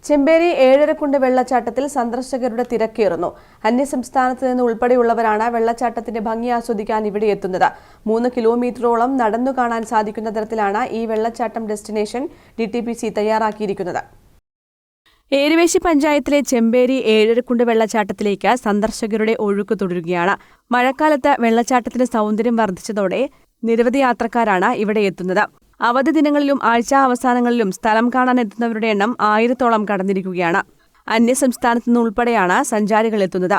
ചെമ്പേരി ഏഴരക്കുണ്ട് വെള്ളച്ചാട്ടത്തിൽ സന്ദർശകരുടെ തിരക്കേറുന്നു. അന്യസംസ്ഥാനത്ത് നിന്ന് ഉൾപ്പെടെയുള്ളവരാണ് വെള്ളച്ചാട്ടത്തിന്റെ ഭംഗി ആസ്വദിക്കാൻ ഇവിടെ എത്തുന്നത്. 3 കിലോമീറ്ററോളം നടന്നു കാണാൻ സാധിക്കുന്ന തരത്തിലാണ് ഈ വെള്ളച്ചാട്ടം ഡെസ്റ്റിനേഷൻ DTPC തയ്യാറാക്കിയിരിക്കുന്നത്. ഏരുവേശി പഞ്ചായത്തിലെ ചെമ്പേരി ഏഴരക്കുണ്ട് വെള്ളച്ചാട്ടത്തിലേക്ക് സന്ദർശകരുടെ ഒഴുക്ക് തുടരുകയാണ്. മഴക്കാലത്ത് വെള്ളച്ചാട്ടത്തിന് സൗന്ദര്യം വർദ്ധിച്ചതോടെ നിരവധി യാത്രക്കാരാണ് ഇവിടെ എത്തുന്നത്. അവധി ദിനങ്ങളിലും ആഴ്ചാ അവസാനങ്ങളിലും സ്ഥലം കാണാൻ എത്തുന്നവരുടെ എണ്ണം 1000-ഓളം കടന്നിരിക്കുകയാണ്. അന്യസംസ്ഥാനത്തു നിന്നുൾപ്പെടെയാണ് സഞ്ചാരികൾ എത്തുന്നത്.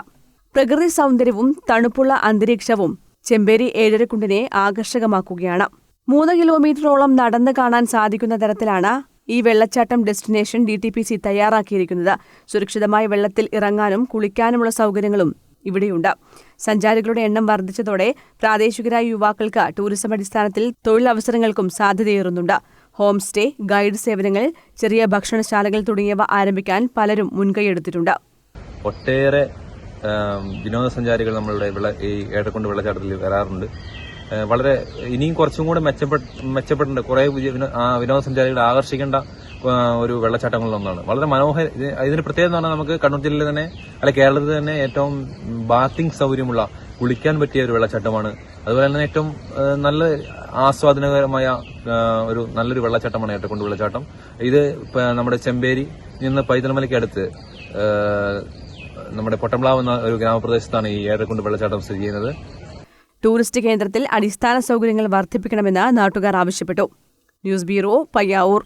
പ്രകൃതി സൗന്ദര്യവും തണുപ്പുള്ള അന്തരീക്ഷവും ചെമ്പേരി ഏഴരക്കുണ്ടിനെ ആകർഷകമാക്കുകയാണ്. 3 കിലോമീറ്ററോളം നടന്നു കാണാൻ സാധിക്കുന്ന തരത്തിലാണ് ഈ വെള്ളച്ചാട്ടം ഡെസ്റ്റിനേഷൻ DTPC തയ്യാറാക്കിയിരിക്കുന്നത്. സുരക്ഷിതമായി വെള്ളത്തിൽ ഇറങ്ങാനും കുളിക്കാനുമുള്ള സൗകര്യങ്ങളും ഇവിടെയുണ്ട്. സഞ്ചാരികളുടെ എണ്ണം വർദ്ധിച്ചതോടെ പ്രാദേശികരായ യുവാക്കൾക്ക് ടൂറിസം അടിസ്ഥാനത്തിൽ തൊഴിലവസരങ്ങൾക്കും സാധ്യതയേറുന്നുണ്ട്. ഹോം സ്റ്റേ, ഗൈഡ് സേവനങ്ങൾ, ചെറിയ ഭക്ഷണശാലകൾ തുടങ്ങിയവ ആരംഭിക്കാൻ പലരും മുൻകൈയെടുത്തിട്ടുണ്ട്. ഒട്ടേറെ വിനോദസഞ്ചാരികൾ നമ്മളുടെ ഈ ഏഴരക്കുണ്ട് വെള്ളച്ചാട്ടത്തിൽ വരാറുണ്ട്. വളരെ ഇനിയും കുറച്ചും കൂടെ മെച്ചപ്പെട്ടുണ്ട്. കുറെ വിനോദസഞ്ചാരികളെ ആകർഷിക്കേണ്ട ഒരു വെള്ളച്ചാട്ടങ്ങളിലൊന്നാണ്. വളരെ മനോഹര. ഇതിന് പ്രത്യേകത എന്ന് പറഞ്ഞാൽ നമുക്ക് കണ്ണൂർ ജില്ലയിൽ തന്നെ കേരളത്തിൽ തന്നെ ഏറ്റവും ബാത്തിങ് സൗകര്യമുള്ള കുളിക്കാൻ പറ്റിയ ഒരു വെള്ളച്ചാട്ടമാണ്. അതുപോലെ തന്നെ ഏറ്റവും നല്ല ആസ്വാദനകരമായ നല്ലൊരു വെള്ളച്ചാട്ടമാണ് ഏഴരക്കുണ്ട് വെള്ളച്ചാട്ടം. ഇത് നമ്മുടെ ചെമ്പേരി നിന്ന് പൈതൽമലയ്ക്ക് അടുത്ത് നമ്മുടെ പൊട്ടംപ്ലാവ് എന്ന ഒരു ഗ്രാമപ്രദേശത്താണ് ഈ ഏഴരക്കുണ്ട് വെള്ളച്ചാട്ടം സ്ഥിതി ചെയ്യുന്നത്. ടൂറിസ്റ്റ് കേന്ദ്രത്തിൽ അടിസ്ഥാന സൗകര്യങ്ങൾ വർദ്ധിപ്പിക്കണമെന്ന് നാട്ടുകാർ ആവശ്യപ്പെട്ടു. News bureau, Payyavoor.